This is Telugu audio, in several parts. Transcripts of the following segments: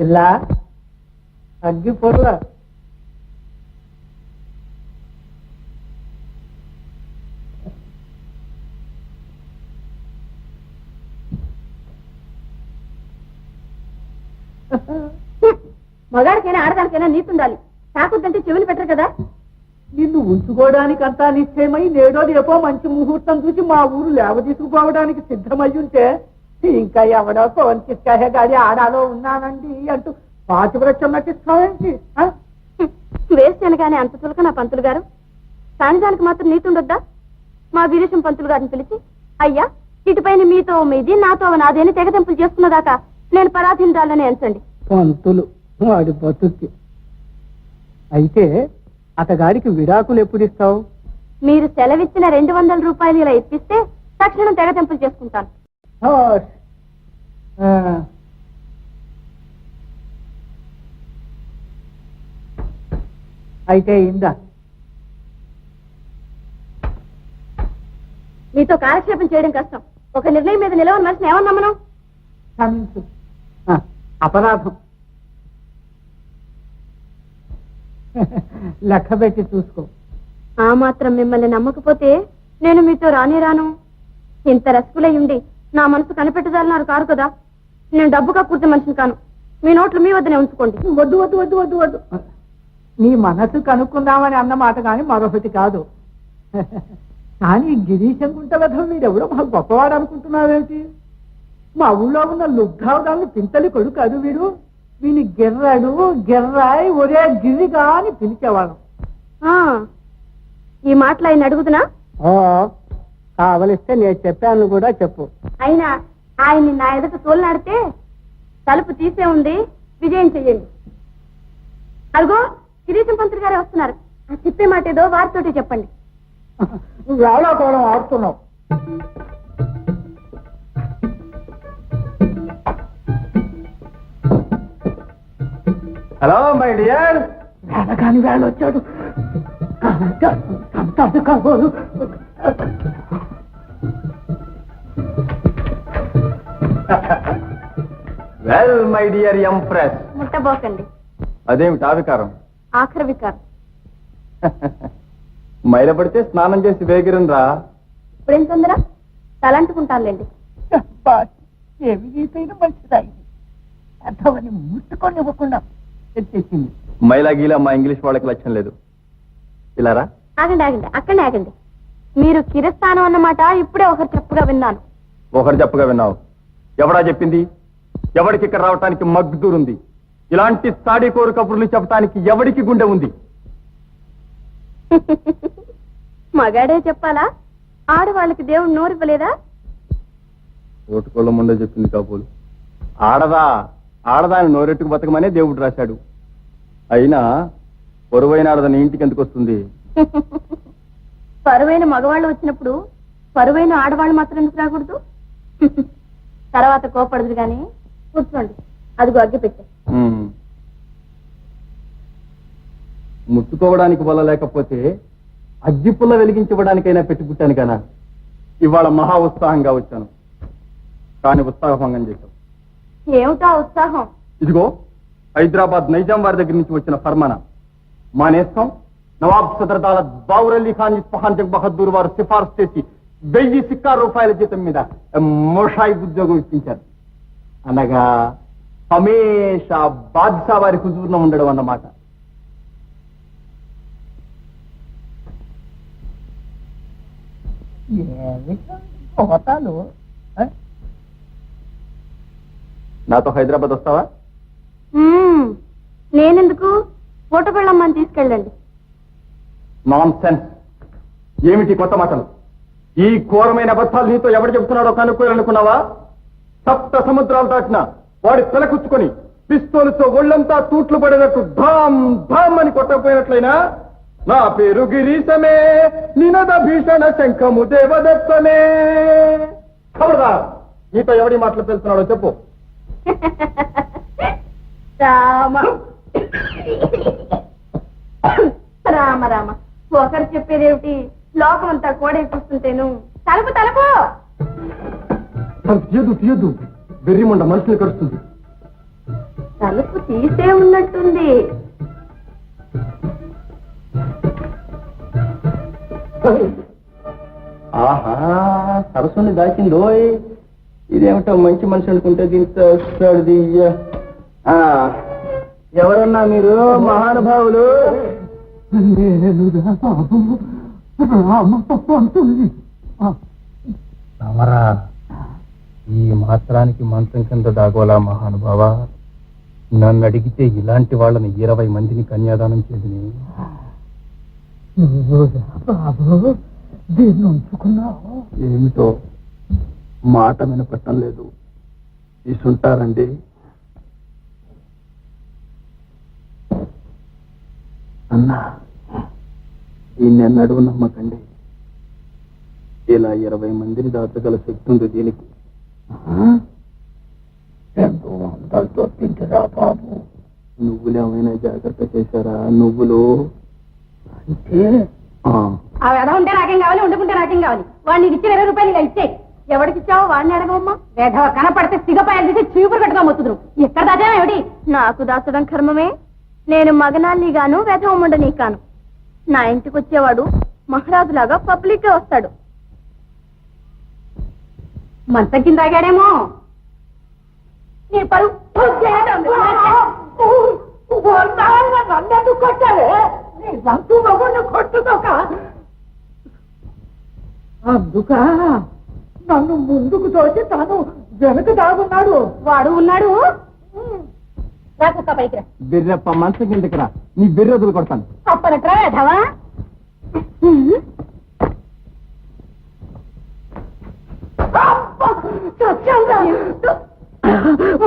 ఇలా అగ్గి పొర్ల మగాడికైనా ఆడదానికైనా నీతి ఉండాలి. తాకొద్దంటే చెవులు పెట్టరు కదా. నిన్ను ఉంచుకోవడానికంతా నిశ్చయమై నేడో రేపో మంచి ముహూర్తం చూసి మా ఊరు లేవ తీసుకుపోవడానికి సిద్ధమై ఉంటే ఇంకా ఎవడో ఫోన్ కిస్కాయ గాడి ఆడాలో ఉన్నానండి అంటూ పాతివ్రత్యం నటిస్తావేంటి? వేస్ట్ అనగానే అంత చులక నా పంతులు గారు. సానిదానికి మాత్రం నీతి ఉండొద్దా? మా వీరేశం పంతులు గారిని పిలిచి, అయ్యా ఇటుపైన మీతో మీది నాతో నాదేని తెగతెంపులు చేసుకున్నదాకా నేను పరాధీనురాలని ఎంచండి. పంతులు వాడి బతుక్కి. అయితే అతగాడికి విడాకులు ఎప్పుడు ఇస్తావు? మీరు సెలవిచ్చిన 200 రూపాయలు ఇలా ఇప్పిస్తే తక్షణం తెగతెంపులు చేసుకుంటాను. అయితే ఇందా మీతో కాలక్షేపం చేయడం కష్టం. ఒక నిర్ణయం మీద నిలవని మనిషిని ఏమన్నా మనం? క్షమించు. అపరాధం. లెక్క పెట్టి చూసుకో. ఆ మాత్రం మిమ్మల్ని నమ్మకపోతే నేను మీతో రాను. ఇంత రసకులై ఉండి నా మనసు కనిపెట్టదాలన్నారు కారు కదా. నేను డబ్బుగా పూర్తి మనిషిని కాను. మీ నోట్లు మీ వద్దనే ఉంచుకోండి. వద్దు వద్దు వద్దు వద్దు వద్దు. నీ మనసు కనుక్కుందామని అన్నమాట కానీ మరొకటి కాదు. కానీ గిరీశం గుంట వెధం మీరెవడో మాకు గొప్పవాడు అనుకుంటున్నావేంటి? మా ఊళ్ళో ఉన్న లుబ్ధావుదాన్ని పింతలి కొడుకు కాదు వీడు. వీని గిర్రాడు గిర్రాయి ఒరే గిరిగా అని పిలిచేవాడు. ఈ మాటలు ఆయన అడుగుతున్నా? కావలిస్తే నేను చెప్పాను కూడా చెప్పు. అయినా ఆయన్ని నా ఎదుట తోలనాడితే తలుపు తీసే ఉంది. విజయం చెయ్యండి. అదిగో గిరీశం పంతులు గారే వస్తున్నారు. ఆ చెప్పే మాట ఏదో వారితోటి చెప్పండి. వేళాకోళం ఆడుతున్నావు. Hello my dear. వేళ కాని వేళ వచ్చాడు. కాబోలు. Well my dear empress. ముట్టబోకండి. అదేమిటి ఆ వికారం? ఆఖరి వికారం. మైల పడితే స్నానం చేసి వేగిరంద్రా. ఇప్పుడేం తొందర? తలంటుకుంటానులేండి. ఏమి గీతైనా మంచిదైంది. అర్థమని ముట్టుకొని ఇవ్వకుండా తెచ్చేసింది. మైలా గీలా మా ఇంగ్లీష్ వాళ్ళకి లక్ష్యం లేదు. ఇలారా. ఆగండి అక్కడనే ఆగండి. మీరు కిరస్థానం అన్నమాట ఇప్పుడే ఒకరు చెప్పుగా విన్నాను. ఒకరు చెప్పగా విన్నావు? ఎవడా చెప్పింది? ఎవడికి ఇక్కడ రావటానికి మగ్దూరుంది? ఇలాంటి సాడి కోరు కబుర్లు చెప్పడానికి ఎవడికి గుండె ఉంది? మగాడే చెప్పాలా? ఆడవాళ్ళకి దేవుడు నోరివ్వలేదా? ఓటుకోళ్ళ ముందే చెప్పింది కాబోలు. ఆడదాని నోరెట్టుకు బతకమనే దేవుడు రాశాడు. అయినా పొరువైన ఆడదాని ఇంటికి ఎందుకు వస్తుంది? పరువైన మగవాళ్ళు వచ్చినప్పుడు పరువైన ఆడవాళ్ళు మాత్రం ఎందుకు రాకూడదు? తర్వాత కోపడదు గాని కూర్చోండి. అదిగో అగ్గి పెట్టే. ముట్టుకోవడానికి వల్ల లేకపోతే అగ్గిపుల్ల వెలిగించడానికైనా పెట్టుకుంటాను కానా. ఇవాళ మహా ఉత్సాహంగా వచ్చాను. కానీ ఉత్సాహభంగం చేశావు. ఏమిటా ఉత్సాహం? ఇదిగో హైదరాబాద్ నైజాం వారి దగ్గర నుంచి వచ్చిన ఫర్మానా. మా నేస్తం నవాబ్ సదర్ దాలత్ బావుర్ అలీ ఖాన్ ఇస్ఫహాన్ జగ్ బహదూర్ వారు సిఫార్సు చేసి 1000 సిక్కా రూపాయల జీతం మీద మోషాయి ఉద్యోగం ఇప్పించారు. అనగా హమేషా బాద్షా వారి హుజూర్లో ఉండడం అన్నమాట. పోతాను. నాతో హైదరాబాద్ వస్తావా? నేనెందుకు? ఫోటో పెళ్ళమ్మని తీసుకెళ్ళండి. Non sense. ఏమిటి కొత్త మాటలు? ఈ ఘోరమైన అబద్ధాలు నీతో ఎవరు చెబుతున్నాడో కనుక్కోవాలనుకున్నావా? సప్త సముద్రాలు దాటినా వాడి తలకుచ్చుకొని పిస్తోలుతో ఒళ్ళంతా తూట్లు పడేటట్టు ధామ్ ధామ్ అని కొట్టకపోయినట్లయినా నా పేరు గిరీశమే, నినద భీషణ శంఖము దేవదత్తమే. ఖబర్దార్, నీతో ఎవడి మాటలు తెలుస్తున్నాడో చెప్పు. రామ రామ రామ, ఒకరు చెప్పేదేమిటి? లోకం అంతా కోడే కూర్చుంటేను. తలుపు తలుపు. తీయదు తీయదు, బెర్రిమండ మనుషులు కరుస్తుంది. తలుపు తీసే ఉన్నట్టుంది. ఆహా, సరస్సుని దాచిందో. ఇదేమిటో మంచి మనిషి అనుకుంటే దీంతో ఎవరన్నా మీరు మహానుభావులు? సమరా, ఈ మాత్రానికి మంచం కింద దాగోలా మహానుభావ. నన్ను అడిగితే ఇలాంటి వాళ్ళని 20 మందిని కన్యాదానం చేసి దీన్ని ఉంచుకున్నావు. ఏమిటో మాట వినపట్టం లేదు. తీసుంటారండి. అన్నా, దీన్నెన్నడూ నమ్మకండి. ఇలా 20 మందిని దాచగల శక్తి ఉంది దీనికి. ఎంతో అందరితో తింటారా బాబు? నువ్వులేమైనా జాగ్రత్త చేశారా? నువ్వులు అంటే ఆ వ్యధ ఉంటే నాకేం కావాలి, ఉండకుంటే నాకేం కావాలి. వాడిని నీకు ఇచ్చిన 20 రూపాయలు ఇలా ఇచ్చే. ఎవరికి ఇచ్చావో వాడిని అడగమ్మా. వేధవ కనపడితే సిగపాయలు తీసి చీపురు కట్టుగా మొత్తుదురు. ఎక్కడ దాచా ఏమిటి? నాకు దాచడం కర్మమే. నేను మగనాన్ని గాను వేధవమ్మండని కాను. నా ఇంటికి వచ్చేవాడు మహారాజులాగా పబ్లిక్ గా వస్తాడు. మంచం కింద ఆగాడేమో. నీ పరువు నన్నెందుకు కొట్టావే? నీ వంతు మగుడిని కొట్టుకోక. అందుక నన్ను ముందుకు తోసి తను వెనుక దాగున్నాడు. వాడు ఉన్నాడు. నాకు పైకి బిర్రప్ప, మంచం కిందకి రా. నీ బిర్రదులు కొడతాను. అప్పనట్రా వేధవా.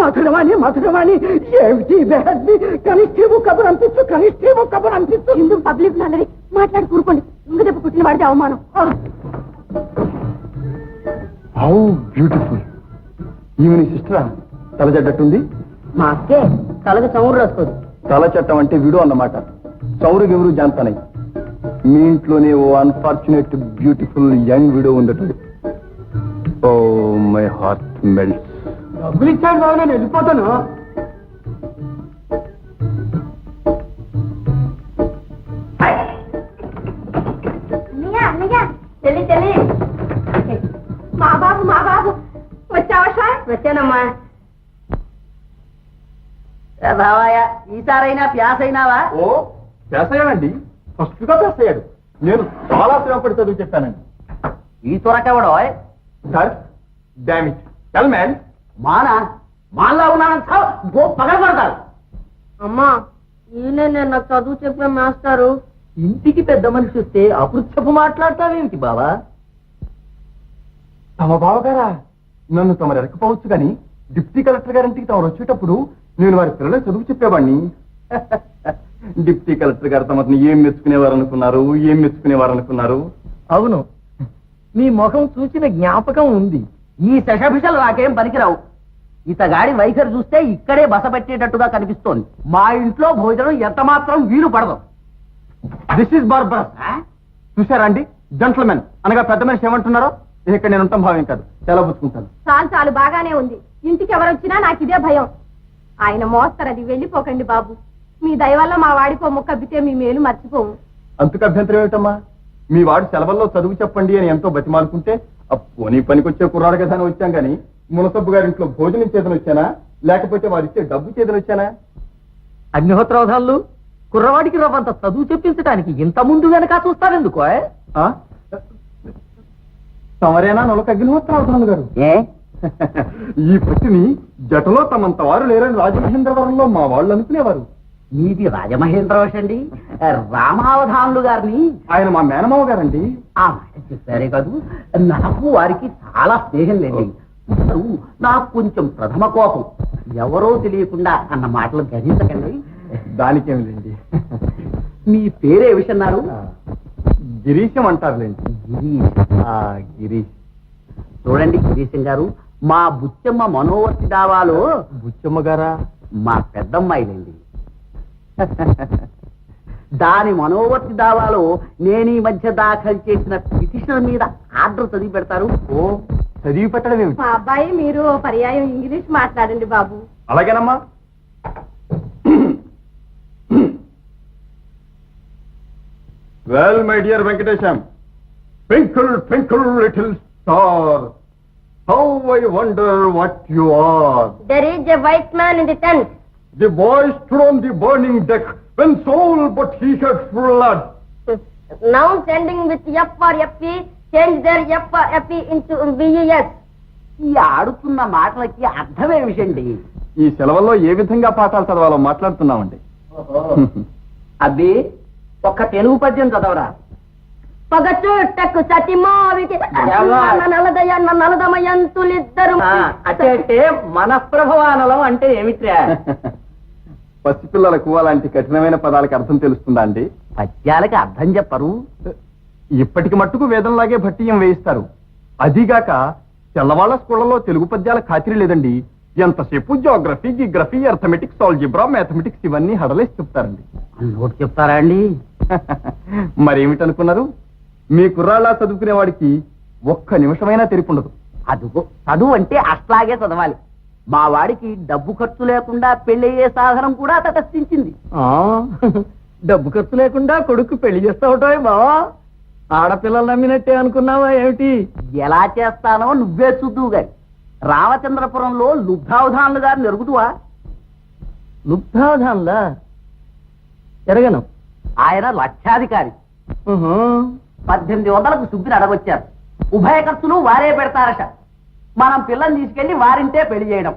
మధురవాణి మధురవాణి, ఏమిటి కనిష్ఠేమో కబురు అనిపిస్తూ, కనిష్ఠేమో కబురు అనిపిస్తూ. ఎందుకు పబ్లిక్ నన్నది మాట్లాడి కూరుకోండి. ఇంక దెబ్బ పుట్టిన వాడితే అవమానం. How beautiful. ఈమె నీ సిస్టరా? తల చెడ్డట్టుంది. మా అక్కే తలకు చమురు రాసుకోదు. తల చట్టం అంటే విడు అన్నమాట. చౌరు గివురు జాంతానై. మీ ఇంట్లోనే ఓ అన్ఫార్చునేట్ బ్యూటిఫుల్ యంగ్ విడో ఉండటం. Oh my heart melts. డబ్బులు ఇచ్చాడు బాబు, నేను వెళ్ళిపోతాను. చెల్లి చెల్లి, మా బాబు వచ్చావా సార్? వచ్చానమ్మా. బావాయ, ఈసారైనా ప్యాస్ అయినావా? ఓ పేసయ్యానండి. ఫస్ట్ గా పేసయ్యాడు. నేను చాలా శ్రమపడి చదువు చెప్పానండి. ఈ త్వరకెవడో సార్, డామిట్ టెల్ మ్యాన్. మాలా ఉన్నానని పగల పడతారు. అమ్మా, ఈయనే నేను నాకు చదువు చెప్పే మాస్టారు. ఇంటికి పెద్ద మనిషి వస్తే అపృచ్ఛపు మాట్లాడతావేమిటి బావా? తమ బావగారా? నన్ను తమరు ఎరకపోవచ్చు గాని డిప్యూటీ కలెక్టర్ గారింటికి తమరు వచ్చేటప్పుడు నేను వారి పిల్లలకు చదువు చెప్పేవాడిని. డిప్యూటీ కలెక్టర్ గారు తమని ఏం మెచ్చుకునేవారు అనుకున్నారు? అవును, మీ ముఖం చూసిన జ్ఞాపకం ఉంది. ఈ శశభిషలు నాకేం పనికిరావు. ఇతగాడి వైఖరి చూస్తే ఇక్కడే బస పెట్టేటట్టుగా కనిపిస్తోంది. మా ఇంట్లో భోజనం ఎంత మాత్రం వీలు పడదు. This is barbarous. చూసారా అండి, జెంట్లమెన్ అనగా పెద్ద మనిషి ఏమంటున్నారో? ఇక్కడ నేను ఉంటాం భావ్యం కాదు, చాలా పుచ్చుకుంటాను. చాలు బాగానే ఉంది. ఇంటికి ఎవరొచ్చినా నాకు ఇదే భయం. ఆయన మోస్తారది, వెళ్ళిపోకండి బాబు. మీ దయ వల్ల మా వాడికో ముక్కబ్బితే మీ మేలు మర్చిపోవు. అంతకు అభ్యంతరం ఏమిటమ్మా? మీ వాడు సెలవుల్లో చదువు చెప్పండి అని ఎంతో బతిమాలుకుంటే పోనీ పనికొచ్చే కుర్రాడు కదా అని వచ్చాం గాని మునసబ్బు గారింట్లో భోజనం చేతను వచ్చానా, లేకపోతే వారిచ్చే డబ్బు చేతను వచ్చానా? అగ్నిహోత్రవధాలు కుర్రవాడికి రవ్వంత చదువు చెప్పించడానికి ఇంత ముందు వెనక చూస్తారెందుకో? తమరేనా నొలక అగ్నిహోత్రావధానులు గారు? ఈ పట్టిని జటలో తమంత వారు లేరని రాజమహేంద్రవరంలో మా వాళ్ళు అనుకునేవారు. మీది రాజమహేంద్రవశండి. రామావధానులు గారిని ఆయన మా మేనమావ గారండి. ఆ మాట చెప్పారే కాదు, నాకు వారికి చాలా స్నేహం లేండి. నాకు కొంచెం ప్రథమ కోపం. ఎవరో తెలియకుండా అన్న మాటలు గ్రహించకండి. దానికేమి లేండి. మీ పేరే విషన్నారు? గిరీశం అంటారులేండి. గిరీష్. చూడండి గిరీశం గారు, మా బుచ్చమ్మ మనోవర్తి దావాలో బుచ్చమ్మ గారా? మా పెద్దమ్మాయిలేండి. దాని మనోవర్తి దావాలో నేను ఈ మధ్య దాఖలు చేసిన పిటిషన్ మీద ఆర్డర్ చదివి పెడతారు. ఓ, చదివి పెట్టడం ఏమిటి? మా అబ్బాయి మీరు పర్యాయం ఇంగ్లీష్ మాట్లాడండి బాబు. అలాగేనమ్మా. Well, my dear Venkatesham, twinkle, twinkle, little star, how I wonder what you are. There is a white man in the tent. The boy stood on the burning deck when soul but he had flood. Nouns ending with F or FE, change their F or FE into VES. ఈ ఆడుతున్న మాటలకి అర్థమేమిటండి? ఈ సెలవుల్లో ఏ విధంగా పాఠాలు చదవాలో మాట్లాడుతున్నామండి. అది ఒక్క తెలుగు పద్యం చదవరా? పగచుట్టకు సతిమావికి నలదమయంతులిద్దరు. అంటే మనఃప్రభవానలం అంటే ఏమిట్రా? పసిపిల్లలకు అలాంటి కఠినమైన పదాలకు అర్థం తెలుస్తుందా అండి? పద్యాలకి అర్థం చెప్పరు. ఇప్పటికి మట్టుకు వేదంలాగే భట్టియం వేయిస్తారు. అదిగాక తెల్లవాళ్ల స్కూళ్లలో తెలుగు పద్యాల ఖాతిరి లేదండి. ఎంతసేపు Geography, Geography, arithmetics, algebra, mathematics ఇవన్నీ హడలేసి చెప్తారండి. నోటి చెప్తారా అండి? మరేమిటనుకున్నారు? మీ కుర్రాళ్ళ చదువుకునే వాడికి ఒక్క నిమిషమైనా తెరిపుండదు. అదుగో చదువు అంటే అట్లాగే చదవాలి. మా వాడికి డబ్బు ఖర్చు లేకుండా పెళ్ళయ్యే సాధనం కూడా తటస్థించింది. డబ్బు ఖర్చు లేకుండా కొడుకు పెళ్లి చేస్తావుటాయి బావా? ఆడపిల్లలు నమ్మినట్టే అనుకున్నావా ఏమిటి? ఎలా చేస్తానో నువ్వే చూద్దువు గాని. రామచంద్రపురంలో లుబ్ధావధానులు గారు నెరుగుతువా? లుబ్ధావధాన్లా ఎరగను. ఆయన లక్షాధికారి. 1800కు సుబ్బిని అడగొచ్చారు. ఉభయ ఖర్చులు వారే పెడతారట. మనం పిల్లని తీసుకెళ్లి వారింటే పెళ్లి చేయడం.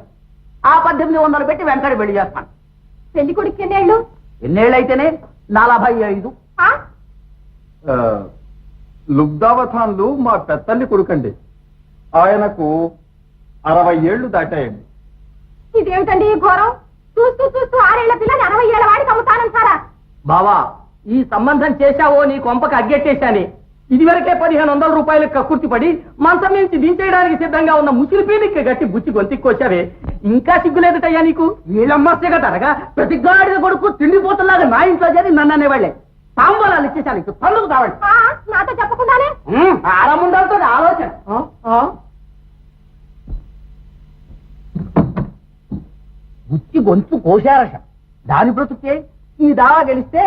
ఆ 1800 పెట్టి వెంకట పెళ్లి చేస్తాను. పెళ్లి కొడుకు ఎన్నేళ్ళు? ఎన్నేళ్ళైతేనే 45. లుబ్ధావధాన్లు మా పెద్దల్ని కొడుకండి. ఆయనకు 60 ఏళ్లు దాటాయండి. ఇదేమిటండి ఈ ఘోరం? చూస్తూ చూస్తూ 6 ఏళ్ల పిల్లని 60 ఏళ్ల వాడికి అమ్ముతానంటారా? బావా, ఈ సంబంధం చేశావో నీ కొంపకి అగ్గెట్టేశాని. ఇదివరకే 1500 రూపాయలకు కక్కుర్తి పడి మంచం నుంచి దించేయడానికి సిద్ధంగా ఉన్న ముసిలి పీనికి గట్టి బుచ్చి గొంతిక్కొచ్చావే. ఇంకా సిగ్గులేదటయ్యా నీకు? వీళ్ళమ్మస్తే కదనగా ప్రతి గాడిద కొడుకు తిండిపోతులాగా నా ఇంట్లో చేరి నన్ను అనేవాళ్లే. తాంబూలాలు ఇచ్చేసాను. ఇప్పుడు పనులకు కావండి. నాతో చెప్పకుండానే ఆరముండాలతో ఆలోచన. బుచ్చి గొంతు కోశారట. దాని బ్రతుకే ఈ దావా గెలిస్తే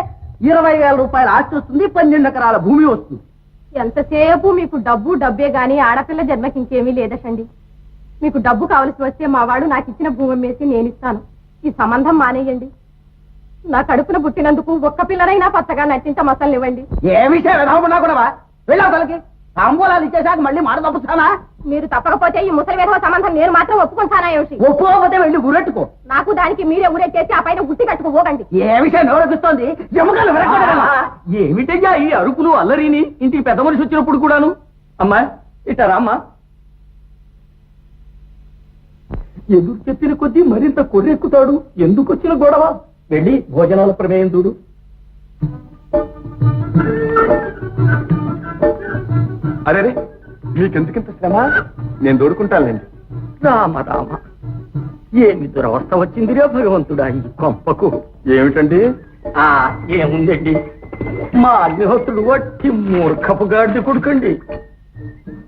20,000 రూపాయల ఆస్తి వస్తుంది, 12 ఎకరాల భూమి వస్తుంది. ఎంతసేపు మీకు డబ్బే గాని ఆడపిల్ల జన్మకి ఇంకేమీ లేదటండి. మీకు డబ్బు కావలసి వస్తే మా వాడు నాకు ఇచ్చిన భూమి వేసి నేను ఇస్తాను. ఈ సంబంధం మానేయండి. నా కడుపున పుట్టినందుకు ఒక్క పిల్లనైనా పచ్చగా నటించ మసల్నివ్వండి. ఏ విషయం విధమన్నా కూడా వెళ్ళావు తలకి. తాంబూలాలు ఇచ్చేసాక మళ్ళీ మాట తప్పుతానా? మీరు తప్పకపోతే ఈ ముసలి వేధవ సంబంధం నేను మాత్రం ఒప్పుకుంటానా ఏమిటి? ఒప్పుకోకపోతే వెళ్ళి ఊరెట్టుకో. నాకు దానికి మీరే ఊరెట్టేసి ఆ పైన గుట్టి కట్టుకోకండి. ఏ విషయం ఎవరొస్తుంది? ఎముకలు ఏమిటయ్యా ఈ అరుపులు అల్లరిని? ఇంటికి పెద్ద మనిషి వచ్చినప్పుడు కూడాను. అమ్మా ఇట్టారా అమ్మా? ఎదురు చెప్పిన కొద్దీ మరింత కొర్రెక్కుతాడు. ఎందుకు వచ్చిన గొడవ? వెళ్ళి భోజనాల ప్రమేయం చూడు. అరే మీకెందుకింత శ్రమ? నేను దోడుకుంటానండి. రామ రామ, ఏమి దురవస్థ వచ్చిందిరా భగవంతుడా ఈ కొంపకు. ఏమిటండి? ఏముందండి, మా అగ్నిహోత్రుడు వట్టి మూర్ఖపు గాడిద కొడుకండి.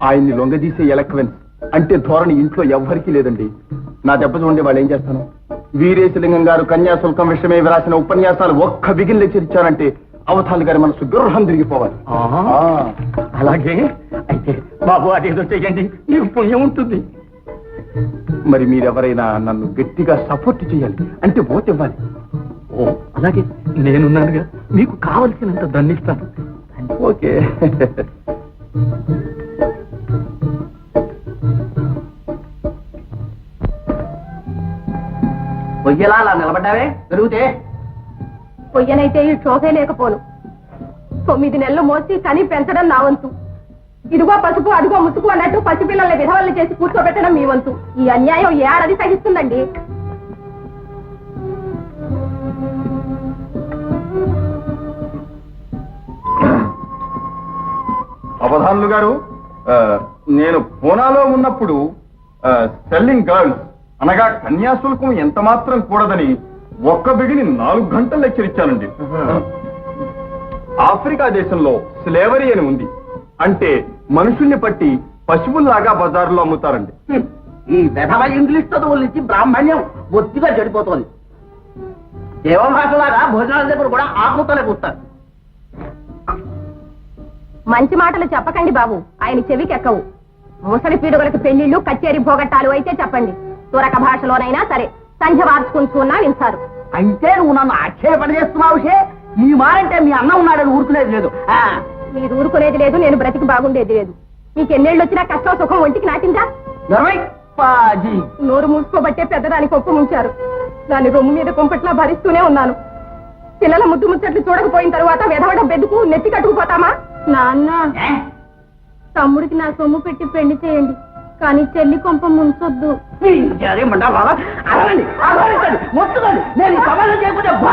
ఆయన్ని లొంగదీసే ఎలక్వెన్స్ అంటే ధోరణి ఇంట్లో ఎవ్వరికీ లేదండి. నా దెబ్బ చూడండి వాళ్ళు ఏం చేస్తాను. వీరేశలింగం గారు కన్యాశుల్కం విషయమే రాసిన ఉపన్యాసాలు ఒక్క బిగిన్ లెక్చరిచ్చారంటే అవధాని గారి మనసు గర్వం తిరిగిపోవాలి. అలాగే అయితే బాబు అదేదో చెయ్యండి, నీకు పుణ్యం ఉంటుంది. మరి మీరెవరైనా నన్ను గట్టిగా సపోర్ట్ చేయాలి, అంటే ఓట్ ఇవ్వాలి. ఓ అలాగే, నేనున్నానుగా, మీకు కావలసినంత దండిస్తాను. ఓకే. పొయ్యలా అలా నిలబడ్డావే పెరుగుతే? పొయ్యనైతే ఈ షోకే లేకపోను. 9 నెలలు మోసి కని పెంచడం నా వంతు. ఇదిగో పసుపు అదిగో ముసుగు అన్నట్టు పసిపిల్లల్ని విధవల్ని చేసి కూర్చోబెట్టడం మీ వంతు. ఈ అన్యాయం ఏ ఆడది సహిస్తుందండి? అవధానులు గారు, నేను పూనాలో ఉన్నప్పుడు సెల్లింగ్ గర్ల్స్ అనగా కన్యాశుల్కం ఎంత మాత్రం కూడదని ఒక్క బిగిని 4 గంటలు లెక్చరిచ్చానండి. ఆఫ్రికా దేశంలో స్లేవరీ అని ఉంది. అంటే మనుషుల్ని పట్టి పశువుల్లాగా బజారులో అమ్ముతారండి. ఈ విధవ ఇంగ్లీష్ చదువుల నుంచి బ్రాహ్మణ్యం బొత్తిగా చెడిపోతోంది. దేవభాషలాగా భోజనాల దగ్గర కూడా ఆకుతలే కూస్తారు. మంచి మాటలు చెప్పకండి బాబు, ఆయన చెవికి ఎక్కవు. ముసలి పీడుగలకు పెళ్లిళ్ళు కచేరీ భోగట్టాలు అయితే చెప్పండి. తురక భాషలోనైనా సరే సంధ్య వార్చుకుంటున్నా వింటారు. అయితే నువ్వు నన్ను ఆక్షేపణ చేస్తున్నావు. ఈ మారంటే మీ అన్న ఉన్నాడని ఊరుకునేది లేదు. మీరు ఊరుకునేది లేదు, నేను బ్రతికి బాగుండేది లేదు. నీకెన్నేళ్ళు వచ్చినా కష్టం సుఖం ఒంటికి నాటిందా? నోరు మూసుకోబట్టే పెద్దదాని కొప్పు ముంచారు. దాని రొమ్ము మీద కొంపట్లా భరిస్తూనే ఉన్నాను. పిల్లల ముద్దు ముచ్చట్లు చూడకపోయిన తరువాత వెధవడం బెదుకు నెత్తి కట్టుకుపోతామా? నాన్న, తమ్ముడికి నా సొమ్ము పెట్టి పెళ్లి చేయండి, కానీ చెల్లి కొంప ముంచొద్దు. నేను సమాధానం చేయకపోతే